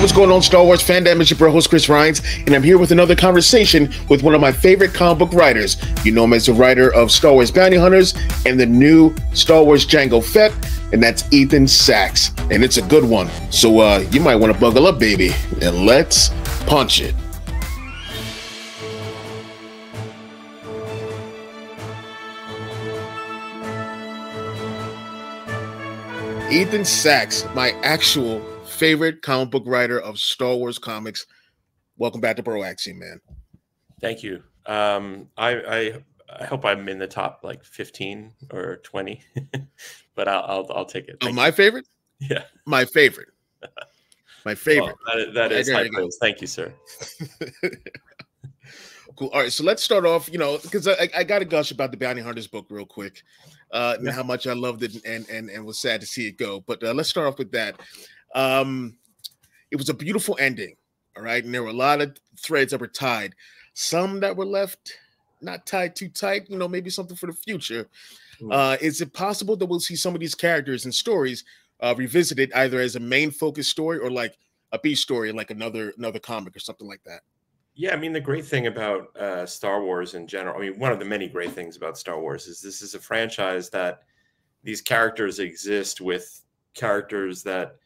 what's going on, Star Wars fandom? It's your bro host, Chris Rhines, and I'm here with another conversation with one of my favorite comic book writers. You know him as the writer of Star Wars Bounty Hunters and the new Star Wars Jango Fett, and that's Ethan Sachs, and it's a good one. So you might want to buckle up, baby, and let's punch it. Ethan Sachs, my actual favorite comic book writer of Star Wars comics. Welcome back to BROAXIUM, man. Thank you. I hope I'm in the top like 15 or 20, but I'll take it. Oh, my favorite? Yeah, my favorite. My favorite. Well, that is high praise. Thank you, sir. Cool. All right, so let's start off. You know, because I got to gush about the Bounty Hunters book real quick, and how much I loved it and was sad to see it go. But let's start off with that. It was a beautiful ending, all right, and there were a lot of threads that were tied, some that were left not tied too tight, you know, maybe something for the future. Is it possible that we'll see some of these characters and stories revisited either as a main focus story or like a B story, like another comic or something like that? Yeah, I mean, the great thing about Star Wars in general, I mean, one of the many great things about Star Wars is this is a franchise that these characters exist with characters that,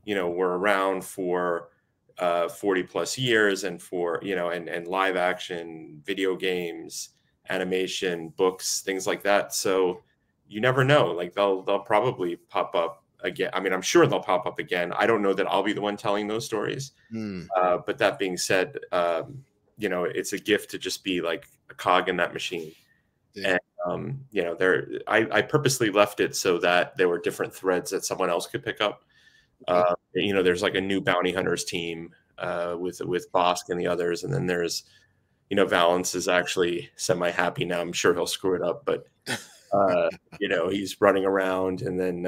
you know, were around for 40 plus years, and for, you know, and live action, video games, animation, books, things like that. So you never know, like they'll probably pop up again. I mean, I'm sure they'll pop up again. I don't know that I'll be the one telling those stories. But that being said, you know, it's a gift to just be like a cog in that machine. Yeah. And, you know, I purposely left it so that there were different threads that someone else could pick up. You know, there's like a new Bounty Hunters team with Bosk and the others. And then there's, you know, Valance is actually semi-happy now. I'm sure he'll screw it up, but, you know, he's running around. And then,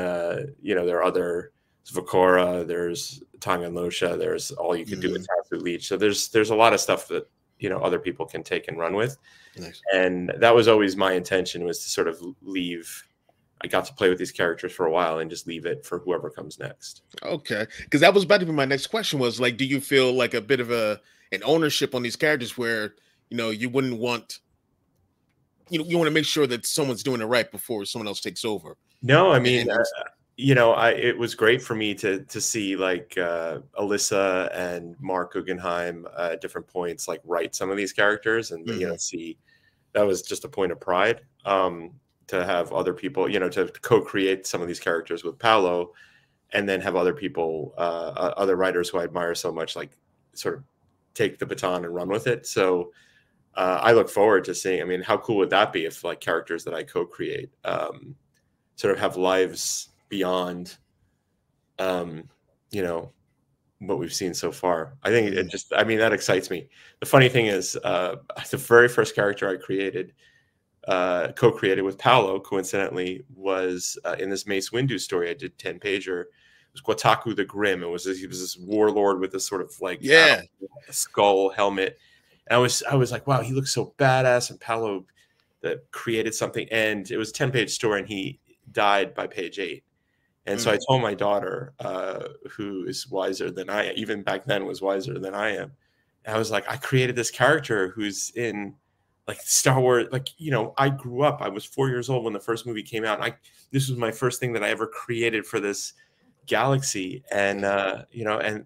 you know, there are other Vakora, there's Tangan Losha, there's All You Can Do with Tatsu Leech. So there's a lot of stuff that, you know, other people can take and run with. Nice. And that was always my intention, was to sort of leave. I got to play with these characters for a while and just leave it for whoever comes next. Okay. Because that was about to be my next question, was like, do you feel like a bit of an ownership on these characters where, you know, you wouldn't want, you want to make sure that someone's doing it right before someone else takes over? No, I mean, you know, it was great for me to see like Alyssa and Mark Guggenheim at different points, like write some of these characters, and you know, see, that was just a point of pride. To have other people, you know, to co-create some of these characters with Paolo, and then have other people, other writers who I admire so much, like sort of take the baton and run with it. So I look forward to seeing, I mean, how cool would that be if like characters that I co-create sort of have lives beyond, you know, what we've seen so far. I think it just, I mean, that excites me. The funny thing is, the very first character I created, co-created with Paolo, coincidentally, was in this Mace Windu story. I did 10-pager. It was Gwataku the Grim. He was this warlord with this sort of like skull helmet. And I was like, wow, he looks so badass. And Paolo created something, and it was a 10-page story, and he died by page 8. And so I told my daughter, who is wiser than I am, even back then was wiser than I am. And I was like, I created this character who's in like Star Wars, like, you know, I grew up, I was 4 years old when the first movie came out. And this was my first thing that I ever created for this galaxy. And, you know, and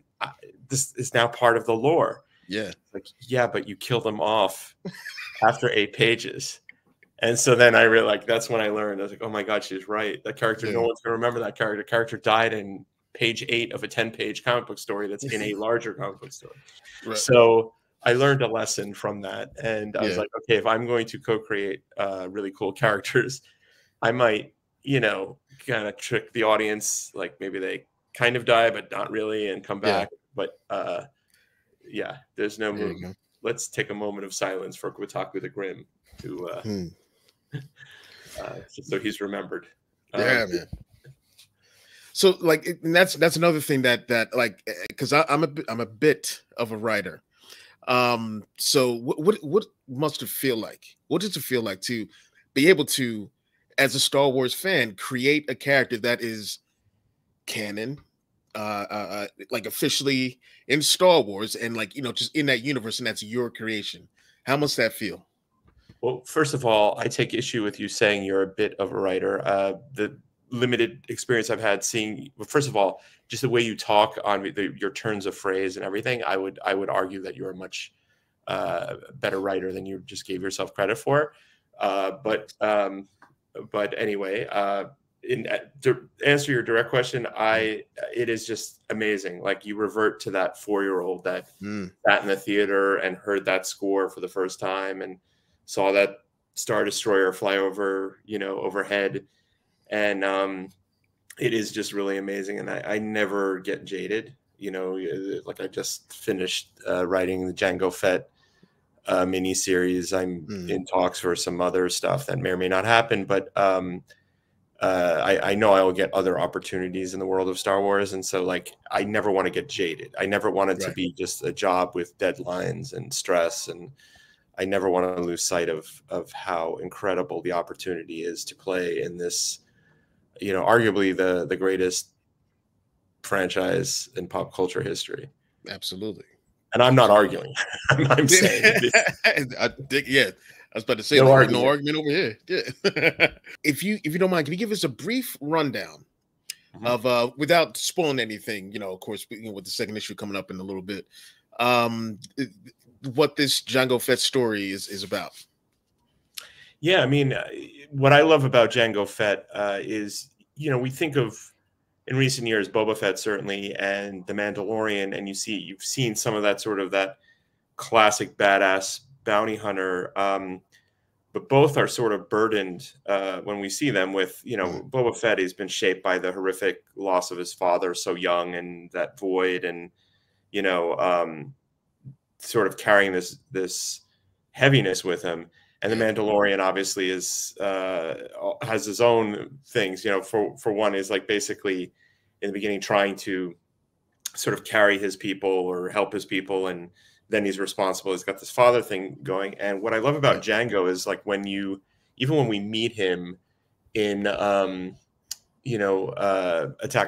this is now part of the lore. Yeah. Like, yeah, but you killed him off after 8 pages. And so then I really, like, that's when I learned, I was like, oh my God, she's right. That character, no one's going to remember that character. The character died in page 8 of a 10-page comic book story that's in a larger comic book story. Right. So I learned a lesson from that. And I was like, okay, if I'm going to co-create really cool characters, I might, you know, kind of trick the audience. Like maybe they kind of die, but not really, and come back. But yeah, there's no move. Let's take a moment of silence for Gwataku the Grim, to so he's remembered. Man. So like, and that's another thing that like, because I'm a bit of a writer. So what must it feel like? What does it feel like to be able to, as a Star Wars fan, create a character that is canon, like officially in Star Wars and like, just in that universe, and that's your creation. How must that feel? Well, first of all, I take issue with you saying you're a bit of a writer. The limited experience I've had seeing, well, first of all, just the way you talk on your turns of phrase and everything, I would argue that you're a much better writer than you just gave yourself credit for. But anyway, to answer your direct question, it is just amazing. Like, you revert to that 4-year-old that sat in the theater and heard that score for the first time and saw that Star Destroyer fly over, overhead. And it is just really amazing. And I never get jaded, like I just finished writing the Jango Fett mini series. I'm in talks for some other stuff that may or may not happen, but I know I will get other opportunities in the world of Star Wars. And so, like, I never want to get jaded. I never want it to be just a job with deadlines and stress. And I never want to lose sight of how incredible the opportunity is to play in this, arguably the greatest franchise in pop culture history. Absolutely. And I'm not arguing. I'm saying yeah. I was about to say, no argument over here. Yeah. If you don't mind, can you give us a brief rundown of without spoiling anything? Of course, with the second issue coming up in a little bit, what this Jango Fett story is about. Yeah, I mean, what I love about Jango Fett is, we think of in recent years Boba Fett certainly and the Mandalorian, and you've seen some of that sort of that classic badass bounty hunter. But both are sort of burdened when we see them with, Boba Fett has been shaped by the horrific loss of his father so young, and that void, and, sort of carrying this heaviness with him. And the Mandalorian obviously has his own things, for one is like basically in the beginning trying to sort of carry his people or help his people, and then he's responsible. He's got this father thing going. And what I love about Jango is, like, even when we meet him in, Attack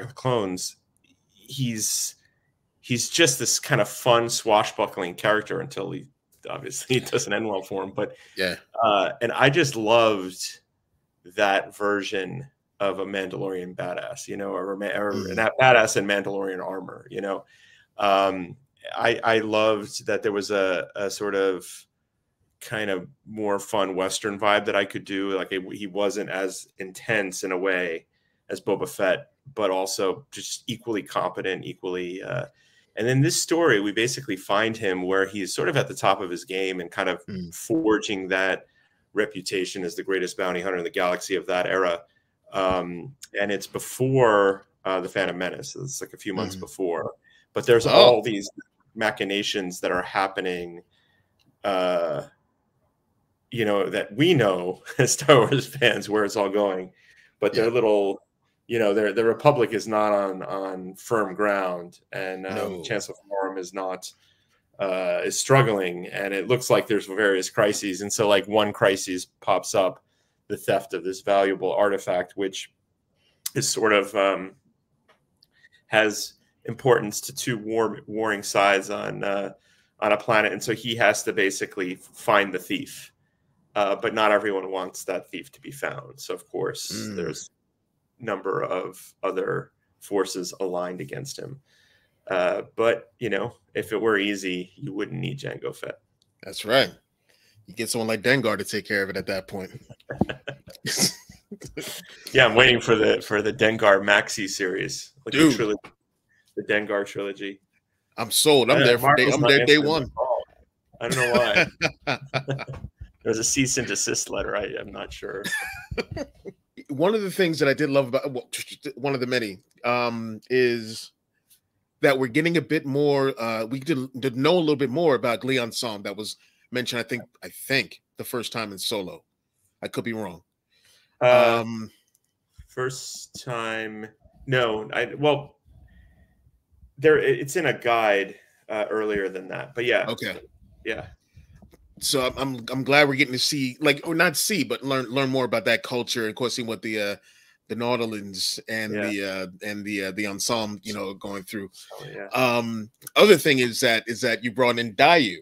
of the Clones, he's just this kind of fun, swashbuckling character until he obviously doesn't end well for him. But and I just loved that version of a Mandalorian badass, or that badass in Mandalorian armor, I loved that there was a sort of kind of more fun Western vibe that I could do. Like, he wasn't as intense in a way as Boba Fett, but also just equally competent, equally. And then this story, we basically find him where he's sort of at the top of his game and kind of forging that reputation as the greatest bounty hunter in the galaxy of that era. And it's before the Phantom Menace. So it's like a few months before. But there's all these machinations that are happening, that we know as Star Wars fans where it's all going. But they're little, the Republic is not on firm ground, and Chancellor Forum is struggling, and it looks like there's various crises. And so, like, one crisis pops up, the theft of this valuable artifact, which is sort of has importance to two warring sides on a planet, and so he has to basically find the thief. But not everyone wants that thief to be found. So of course there's a number of other forces aligned against him. But if it were easy, you wouldn't need Jango Fett. That's right. You get someone like Dengar to take care of it at that point. Yeah, I'm waiting for the Dengar Maxi series, like the Dengar trilogy. I'm sold. I'm there day one. I don't know why. There's a cease and desist letter. I'm not sure. One of the things that I did love about one of the many is that we're getting a bit more. We did know a little bit more about Leon Som that was mentioned. I think the first time in Solo. I could be wrong. First time, no. It's in a guide earlier than that, but yeah. Okay. Yeah. So I'm glad we're getting to see, like, or not see, but learn more about that culture, and of course seeing what the the Naudilins and Yeah. the ensemble, you know, going through. Oh, yeah. Other thing is that you brought in Dayu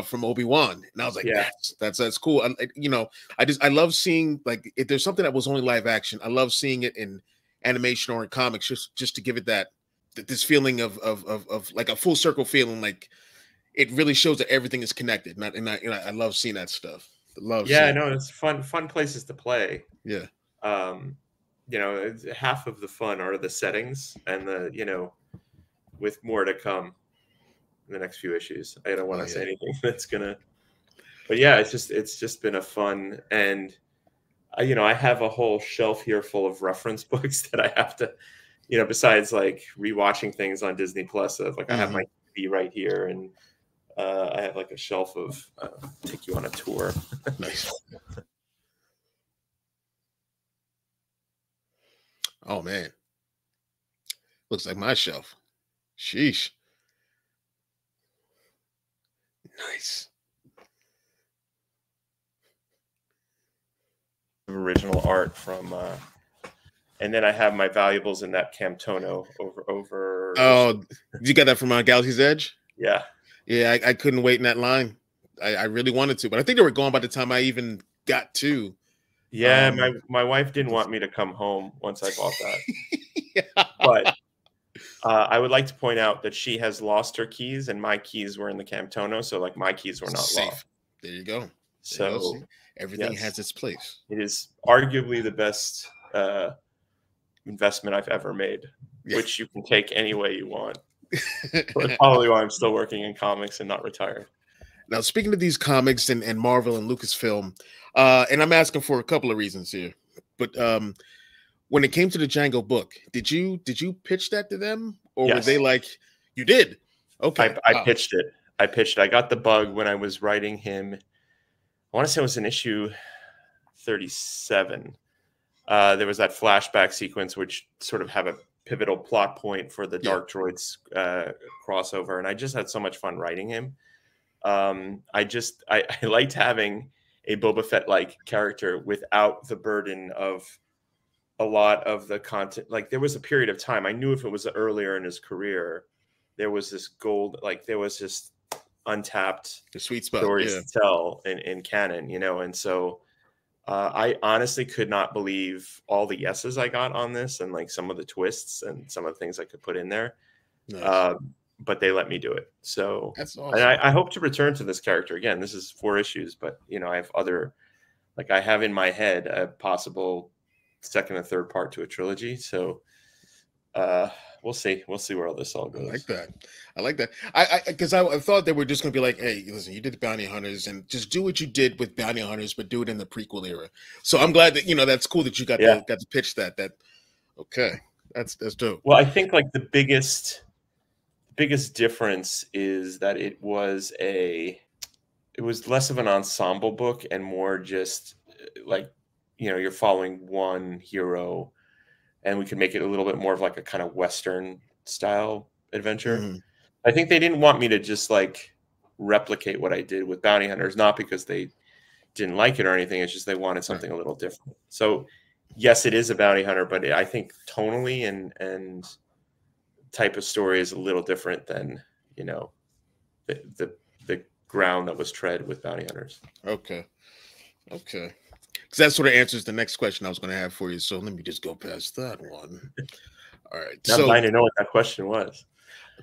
from Obi-Wan, and I was like, Yeah. that's cool. You know, I love seeing, like, if there's something that was only live action, I love seeing it in animation or in comics, just to give it that this feeling of like a full circle feeling, like it really shows that everything is connected. And I love seeing that stuff. I love Yeah, I seeing know, that. it's fun places to play. Yeah. You know, half of the fun are the settings and the, you know, with more to come in the next few issues. I don't want Oh to say yeah. anything that's gonna, but yeah, it's just been a fun, and you know, I have a whole shelf here full of reference books that I have to, you know, besides like rewatching things on Disney Plus. Of like, I have my TV right here, and I have like a shelf of take you on a tour. Nice. Oh man, looks like my shelf. Sheesh. Nice. Original art from and then I have my valuables in that Camtono over Oh, you got that from Galaxy's Edge? yeah. Yeah, I couldn't wait in that line. I really wanted to, but I think they were gone by the time I even got to. Yeah, my wife didn't want me to come home once I bought that. Yeah. But I would like to point out that she has lost her keys, and my keys were in the Camtono, so like my keys were not Safe. lost. There you go. So everything yes, has its place. it is arguably the best investment I've ever made, which you can take any way you want. But probably why I'm still working in comics and not retired. Now, speaking of these comics and Marvel and Lucasfilm, and I'm asking for a couple of reasons here, but when it came to the Jango book, did you pitch that to them, or were they like, you did? Okay, I pitched it. I got the bug when I was writing him. I want to say it was in issue 37. There was that flashback sequence, which sort of have a pivotal plot point for the Dark Droids crossover, and I just had so much fun writing him. I liked having a Boba Fett like character without the burden of a lot of the content. Like, there was a period of time I knew if it was earlier in his career, there was this gold, like there was just untapped the sweet spot stories to tell in canon, you know. And so I honestly could not believe all the yeses I got on this, and like some of the twists and some of the things I could put in there. Nice. But they let me do it. So that's awesome. And I hope to return to this character again. This is 4 issues, but you know, I have other, like I have in my head a possible second and third part to a trilogy. So we'll see where all this all goes. I like that. I thought they were just gonna be like, hey, listen, you did the Bounty Hunters, and just do what you did with Bounty Hunters, but do it in the prequel era. So I'm glad that, you know, that's cool that you got to pitch that. Okay, that's dope. Well, I think like the biggest difference is that it was less of an ensemble book and more just like, you know, you're following one hero, and we could make it a little bit more of like a kind of Western style adventure. I think they didn't want me to just like replicate what I did with Bounty Hunters, not because they didn't like it or anything. It's just they wanted something a little different. So yes, it is a bounty hunter, but I think tonally and type of story is a little different than, you know, the ground that was tread with Bounty Hunters. Okay. Because that sort of answers the next question I was going to have for you. So let me just go past that one. All right. Now I'm dying to know what that question was.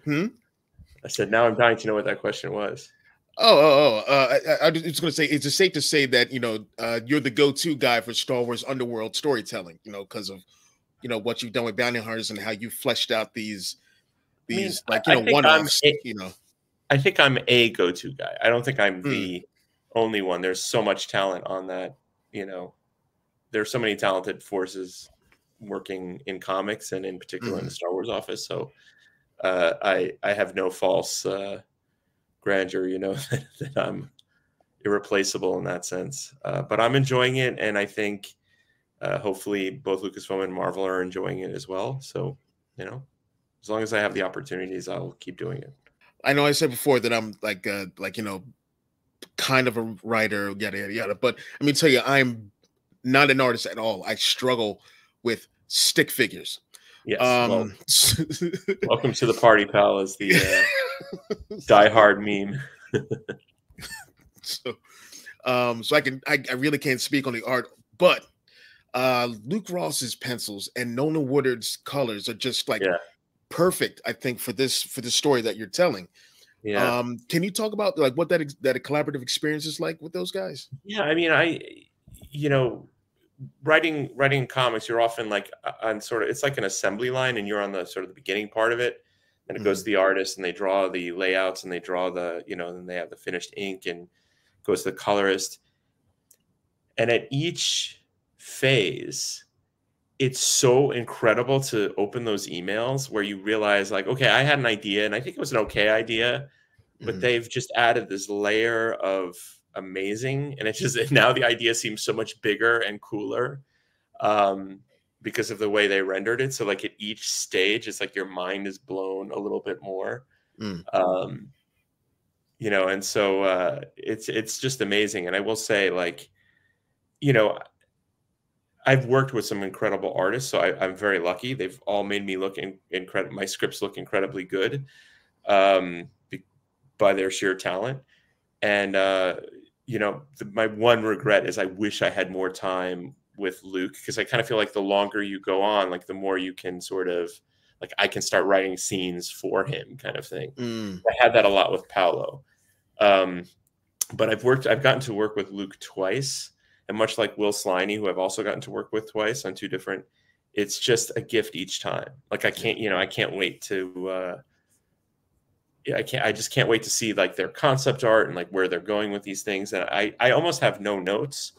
I said, now I'm dying to know what that question was. I was just going to say, it's safe to say that, you know, you're the go-to guy for Star Wars underworld storytelling, you know, because of, you know, what you've done with Bounty Hunters and how you fleshed out these like, you know, one-offs, you know. I think I'm a go-to guy. I don't think I'm the only one. There's so much talent on that, you know. There's so many talented forces working in comics and in particular in the Star Wars office. So I have no false grandeur, you know, that I'm irreplaceable in that sense. But I'm enjoying it, and I think hopefully both Lucasfilm and Marvel are enjoying it as well. So, you know, as long as I have the opportunities, I'll keep doing it. I know I said before that I'm like, you know, kind of a writer, yada, yada, yada. But let me tell you, I'm not an artist at all. I struggle with stick figures. Yes. Well, welcome to the party, pal, is the diehard meme. So I really can't speak on the art, but Luke Ross's pencils and Nona Woodard's colors are just like perfect, I think, for this story that you're telling. Yeah. Can you talk about like what that a collaborative experience is like with those guys? Yeah, I mean, you know, writing comics, you're often like on sort of, it's like an assembly line, and you're on the sort of the beginning part of it, and it goes to the artist, and they draw the layouts, and they draw the, you know, and they have the finished ink, and goes to the colorist. And at each phase, it's so incredible to open those emails where you realize, like, okay, I had an idea, and I think it was an okay idea, but they've just added this layer of amazing, and it's just, now the idea seems so much bigger and cooler because of the way they rendered it. So like at each stage, it's like your mind is blown a little bit more. You know, and so it's just amazing. And I will say, like, you know, I've worked with some incredible artists, so I'm very lucky. They've all made me look incredible. My scripts look incredibly good by their sheer talent. And you know, my one regret is I wish I had more time with Luke, because I kind of feel like the longer you go on, like the more you can sort of, like, I can start writing scenes for him, kind of thing. I had that a lot with Paolo, but I've gotten to work with Luke twice, and much like Will Sliney, who I've also gotten to work with twice on two different, it's just a gift each time. Like I can't wait to I just can't wait to see like their concept art and like where they're going with these things. And I almost have no notes.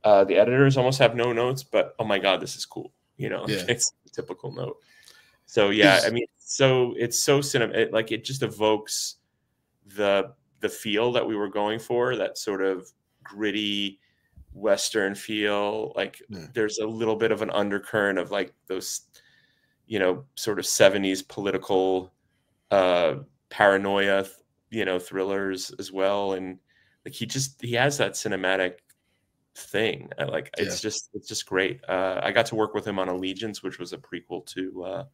The editors almost have no notes, but oh my God, this is cool. You know, it's a typical note. So yeah, I mean, so it's so like it just evokes the feel that we were going for, that sort of gritty Western feel. Like there's a little bit of an undercurrent of like those, you know, sort of 70s political paranoia, you know, thrillers as well. And like he has that cinematic thing. It's just great. I got to work with him on Allegiance, which was a prequel to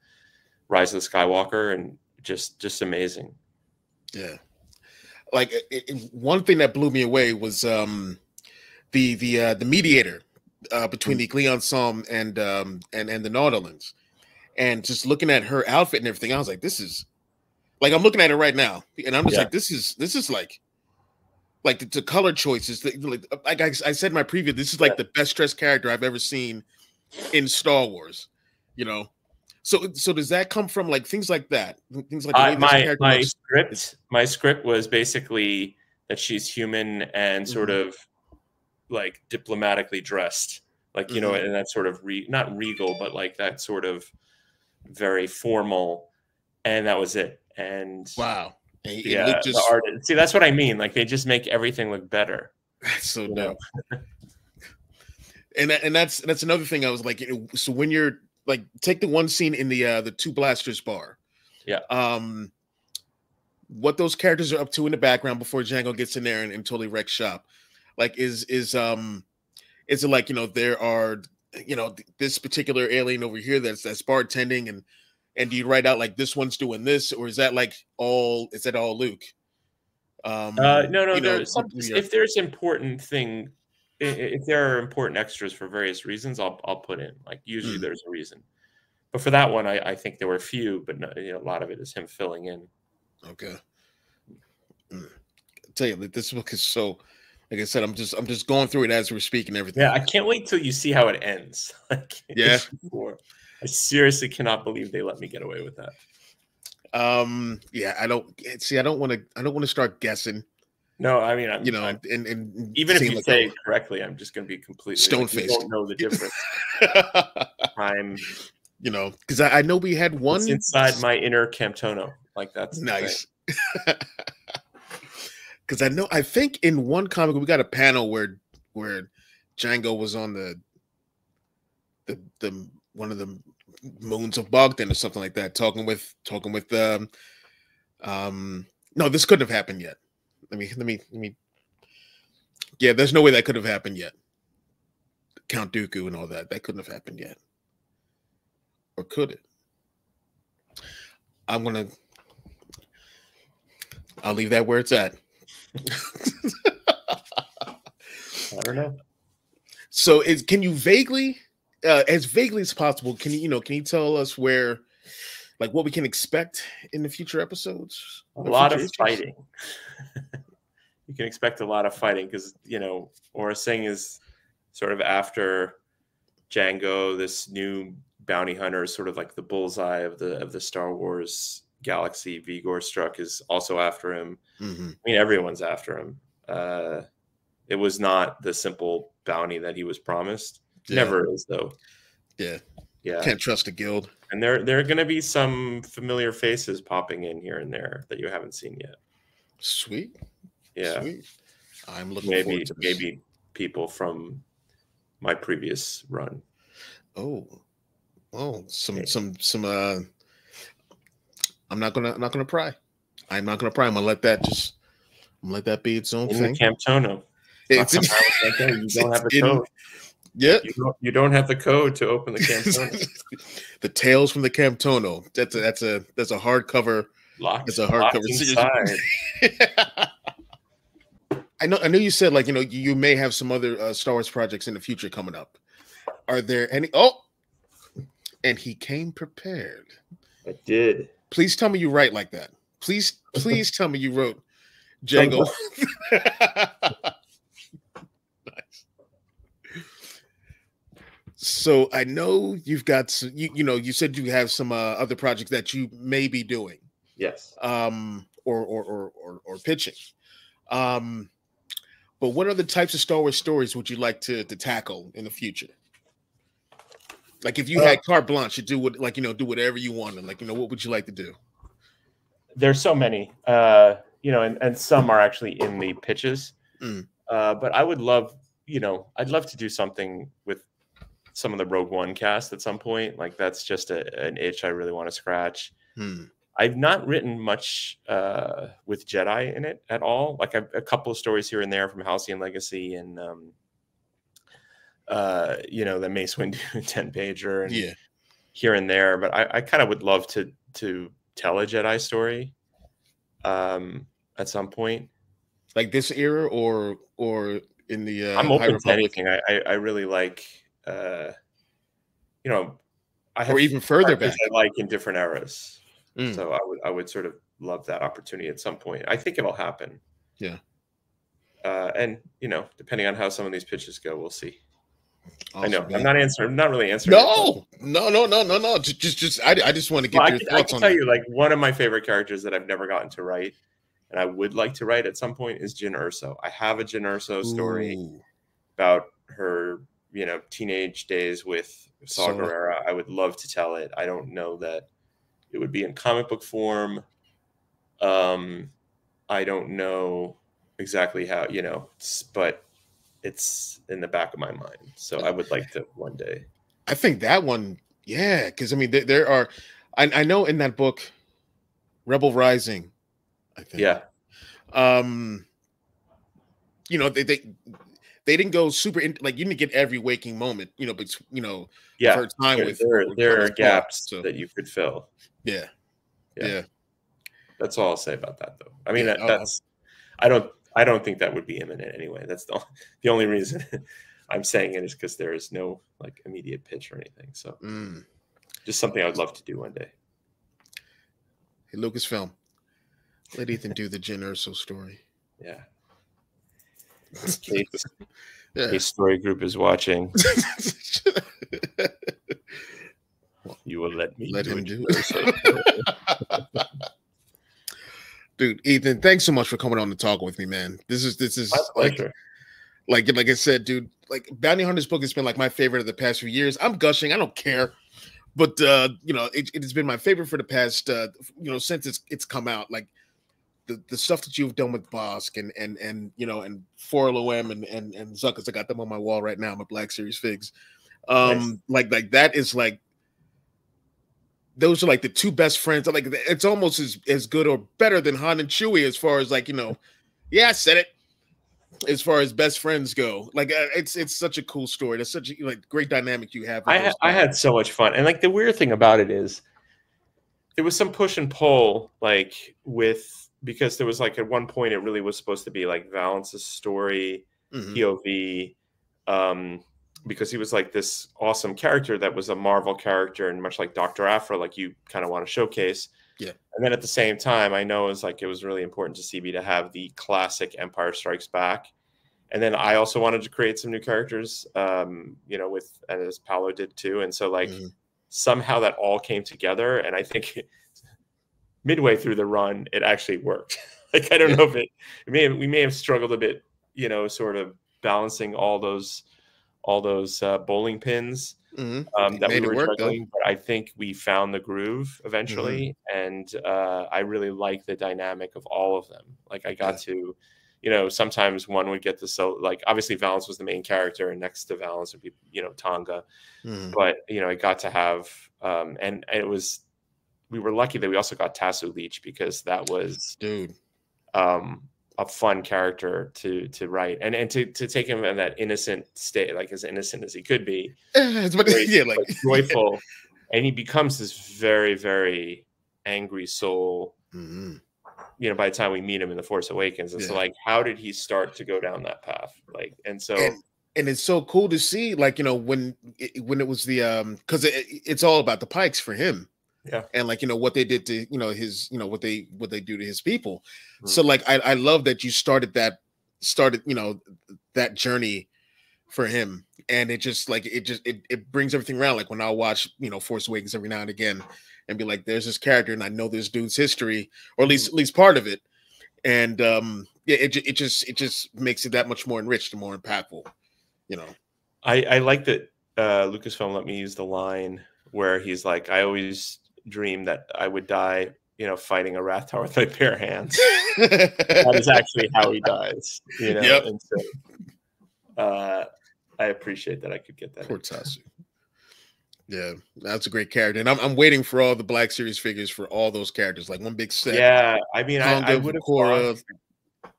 Rise of the Skywalker, and just amazing. Yeah, like one thing that blew me away was the mediator between the Cleon Psalm and the Nautilans, and just looking at her outfit and everything, I was like, this is like, I'm looking at it right now, and I'm just like, this is like the color choices. Like I said in my preview, this is like the best dressed character I've ever seen in Star Wars. You know, so does that come from like things like that? Things like the way my script was basically that she's human and sort of like diplomatically dressed, like, you know, and that sort of not regal, but like that sort of very formal, and that was it. And wow. Yeah, the artist. See, that's what I mean. Like they just make everything look better. That's so dope. and that's another thing. I was like, so when you're like, take the one scene in the Two Blasters bar. Yeah. What those characters are up to in the background before Jango gets in there and totally wrecks shop. Like is it like, you know, there are, you know, this particular alien over here that's bartending, and do you write out like this one's doing this, or is that like all Luke? No, you know, if there's important thing, if there are important extras for various reasons, I'll put in, like, usually there's a reason. But for that one, I think there were few, but no, you know, a lot of it is him filling in. Okay. I tell you, this book is so, like I said, I'm just going through it as we're speaking everything. Yeah, I can't wait till you see how it ends. Like, yeah. I seriously cannot believe they let me get away with that. Yeah, I don't want to start guessing. No, I mean, you know, and even if you say it correctly, I'm just going to be completely stone-faced. Like, you don't know the difference. I'm, you know, because I know we had one. It's inside my inner Camptono. Like, that's nice. Because I think in one comic we got a panel where Jango was on the one of the moons of Bogdan or something like that, talking with no, this couldn't have happened yet. Let me yeah, there's no way that could have happened yet. Count Dooku and all that. That couldn't have happened yet. Or could it? I'll leave that where it's at. I don't know. So can you vaguely, as vaguely as possible, can you tell us where, like, what we can expect in the future episodes? A lot of fighting. You can expect a lot of fighting because, Aurra Sing is sort of after Jango, this new bounty hunter, is sort of like the bullseye of the Star Wars galaxy. Vigor Struck is also after him. Mm-hmm. I mean, everyone's after him. It was not the simple bounty that he was promised. Yeah. Never is, though. Yeah. Yeah. Can't trust a guild. And there are going to be some familiar faces popping in here and there that you haven't seen yet. Sweet. Yeah. Sweet. I'm looking forward to this. Maybe people from my previous run. Oh, some I'm not gonna pry. I'm not gonna pry. I'm gonna let that be its own thing. The Camp Tono. You don't have the code. Yeah, you don't have the code to open the Camp Tono. The Tales from the Camp Tono. That's a hardcover. Locked inside. I know you said, like, you may have some other Star Wars projects in the future coming up. Are there any? Oh, and he came prepared. I did. Please tell me you write like that. Please tell me you wrote Jango. Nice. So I know you've got some, you said you have some other projects that you may be doing. Yes. Or pitching. But what other types of Star Wars stories would you like to tackle in the future? Like, if you had carte blanche to do do whatever you wanted, what would you like to do? There's so many, and some are actually in the pitches. But I would love, I'd love to do something with some of the Rogue One cast at some point. Like, that's just an itch I really want to scratch. I've not written much with Jedi in it at all. Like, a couple of stories here and there from Halcyon Legacy and, the Mace Windu 10-pager and here and there. But I kind of would love to tell a Jedi story at some point. Like this era or in the I'm open to anything. I really like, I have or even further back. I like in different eras. So I would sort of love that opportunity at some point. I think it'll happen. Yeah. And depending on how some of these pitches go, we'll see. Awesome, I know. man. I'm not really answering. No. Just I just want to get your thoughts on that. I can tell you, like, one of my favorite characters that I've never gotten to write, and I would like to write at some point, is Jyn Erso. I have a Jyn Erso story about her, teenage days with Saw Gerrera. I would love to tell it. I don't know that it would be in comic book form. I don't know exactly how, but it's in the back of my mind. So I would like to one day. I think that one, yeah, because I mean, there are, I know in that book, Rebel Rising, I think. Yeah. They didn't go super like, you didn't get every waking moment, but yeah, time with there are gaps that you could fill. Yeah. That's all I'll say about that, though. I mean, that's I don't think that would be imminent anyway. That's the only reason I'm saying it is because there is no like immediate pitch or anything. So just something I would love to do one day. Hey, Lucasfilm, let Ethan do the Jyn Erso story. Yeah. Case Story Group is watching. You will let him do it. Dude, Ethan, thanks so much for coming on to talk with me, man. This is my pleasure. Like I said, dude, like Bounty Hunter's book has been like my favorite of the past few years. I'm gushing, I don't care. But it has been my favorite for the past since it's come out. Like the stuff that you've done with Bosk and 4LOM and Zuckus. I got them on my wall right now. My Black Series figs. Nice. Like that is like, those are like the two best friends. Like, it's almost as good or better than Han and Chewie as far as like, yeah, I said it. as far as best friends go. Like it's such a cool story. That's such a like great dynamic you have with those I had so much fun, and like the weird thing about it is there was some push and pull, like because there was like at one point it really was supposed to be like Valence's story, POV, because he was like this awesome character that was a Marvel character, and much like Dr. Aphra, like you kind of want to showcase. Yeah. And then at the same time, I know it was really important to CB to have the classic Empire Strikes Back. And then I also wanted to create some new characters, you know, as Paolo did too. And so like somehow that all came together. And I think midway through the run, it actually worked. Like, I don't know if we may have struggled a bit, you know, sort of balancing all those bowling pins that we were juggling. But I think we found the groove eventually. And I really like the dynamic of all of them. Like I got to, you know, sometimes one would get like obviously Valance was the main character, and next to Valance would be, you know, Tonga. But, you know, I got to have, and we were lucky that we also got Tasu Leech, because that was a fun character to write and to take him in that innocent state, like as innocent as he could be, like joyful, and he becomes this very, very angry soul. You know, by the time we meet him in The Force Awakens, and so like, how did he start to go down that path? Like, and so, and it's so cool to see, like, you know, when it was the because it's all about the Pikes for him. Yeah. And like, you know, what they did to, you know, his, you know, what they do to his people. So like, I love that you started, you know, that journey for him. And it just like, it brings everything around. Like when I watch, you know, Force Awakens every now and again and be like, there's this character and I know this dude's history, or at least part of it. And it just makes it that much more enriched and more impactful, you know. I like that Lucasfilm let me use the line where he's like, I always dreamed that I would die, you know, fighting a Rathtar with my bare hands. That is actually how he dies, you know. And so I appreciate that I could get that. Poor Tasu. Yeah, that's a great character, and I'm waiting for all the Black Series figures for all those characters, like one big set. Yeah, I mean, I would have thought,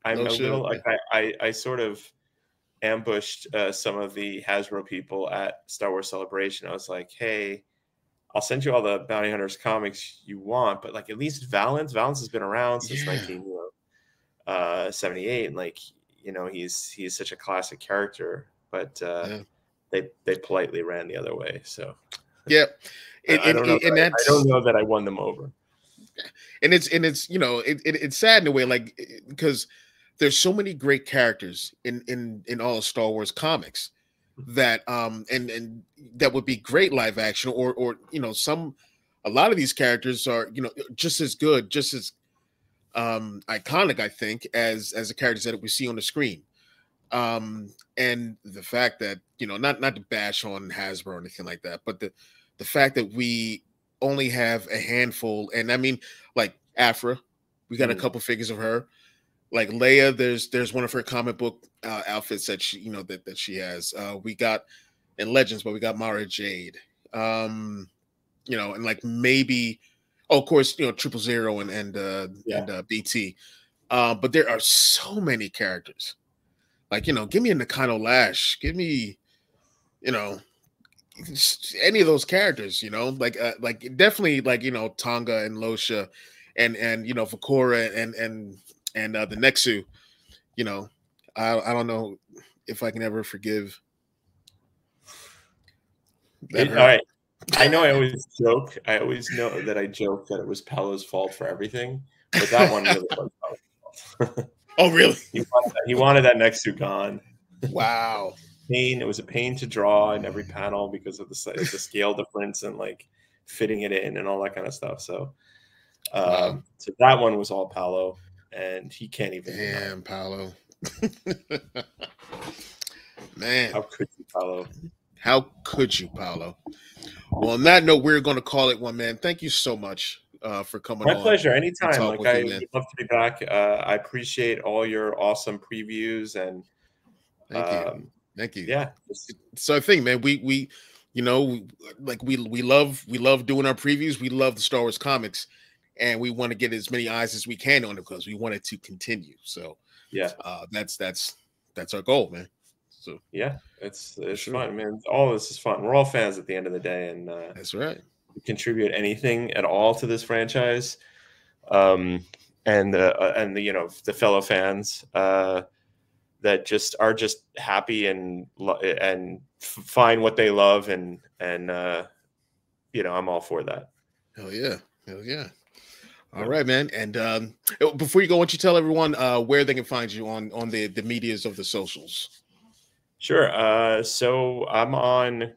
I'm no a little shit. like I sort of ambushed some of the Hasbro people at Star Wars Celebration. I was like, hey, I'll send you all the Bounty Hunters comics you want, but like at least Valance has been around since 1978, and like, you know, he's such a classic character, but they politely ran the other way. So I don't know that I won them over. And it's you know, it's sad in a way, like, because there's so many great characters in all of Star Wars comics that and that would be great live action, or you know, a lot of these characters are, you know, just as good, just as iconic, I think, as the characters that we see on the screen. And the fact that, you know, not to bash on Hasbro or anything like that, but the fact that we only have a handful, and I mean, like Aphra, we got a couple figures of her. Like Leia, there's one of her comic book outfits that she, you know, that she has. We got in Legends, but we got Mara Jade. You know, and like maybe, of course, you know, 000 and BT. But there are so many characters. Like, you know, give me a Nakano Lash, give me, you know, any of those characters, you know, like definitely, like, you know, Tonga and Losha and you know, Vakora and the Nexu, you know. I don't know if I can ever forgive that. All right. I know I always joke. I always know that I joke that it was Paolo's fault for everything, but that one really was Paolo's fault. Oh, really? He wanted that Nexu gone. Wow. Pain. It was a pain to draw in every panel because of the scale difference and like fitting it in and all that kind of stuff. So, so that one was all Paolo, and he can't even. Damn, Paolo. Man, how could you, Paolo? How could you, Paolo? Well, on that note, we're going to call it one, man. Thank you so much for coming on. My pleasure. Anytime. Like, I would love to be back. I appreciate all your awesome previews, and thank you. Yeah. So I think, man, we you know, like we love doing our previews. We love the Star Wars comics, and we want to get as many eyes as we can on it because we want it to continue. So yeah, that's that's our goal, man. So yeah, it's fun, man. All this is fun. We're all fans at the end of the day, and that's right. Contribute anything at all to this franchise, and the fellow fans that just are just happy and find what they love, and I'm all for that. Hell yeah. All right, man. And before you go, why don't you tell everyone where they can find you on the medias of the socials? Sure. So I'm on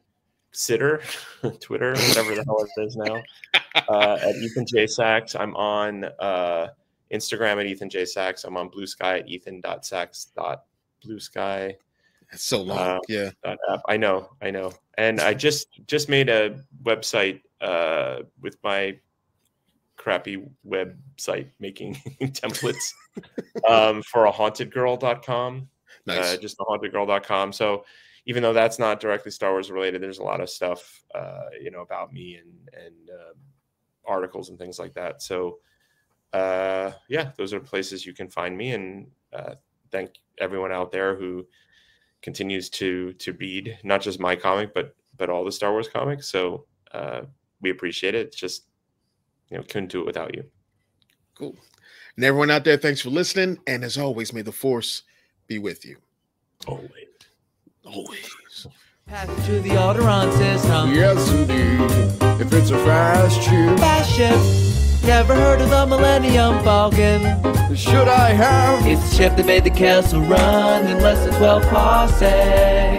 Twitter, whatever the hell it is now, at Ethan J. Sachs. I'm on Instagram at Ethan J. Sachs. I'm on Blue Sky at ethan.sachs.bluesky. That's so long. Yeah. App. I know. And I just made a website with my crappy website making templates for a hauntedgirl.com. Nice. Just a hauntedgirl.com. So even though that's not directly Star Wars related, there's a lot of stuff, about me and articles and things like that. So, those are places you can find me. And thank everyone out there who continues to read not just my comic, but all the Star Wars comics. So we appreciate it. It's just, couldn't do it without you. Cool. And everyone out there, thanks for listening. And as always, may the Force be with you. Always. Pass to the Alderaan system. Yes, indeed. If it's a fast ship. Never heard of the Millennium Falcon. should I have? It's the ship that made the castle run in less than 12 parsecs.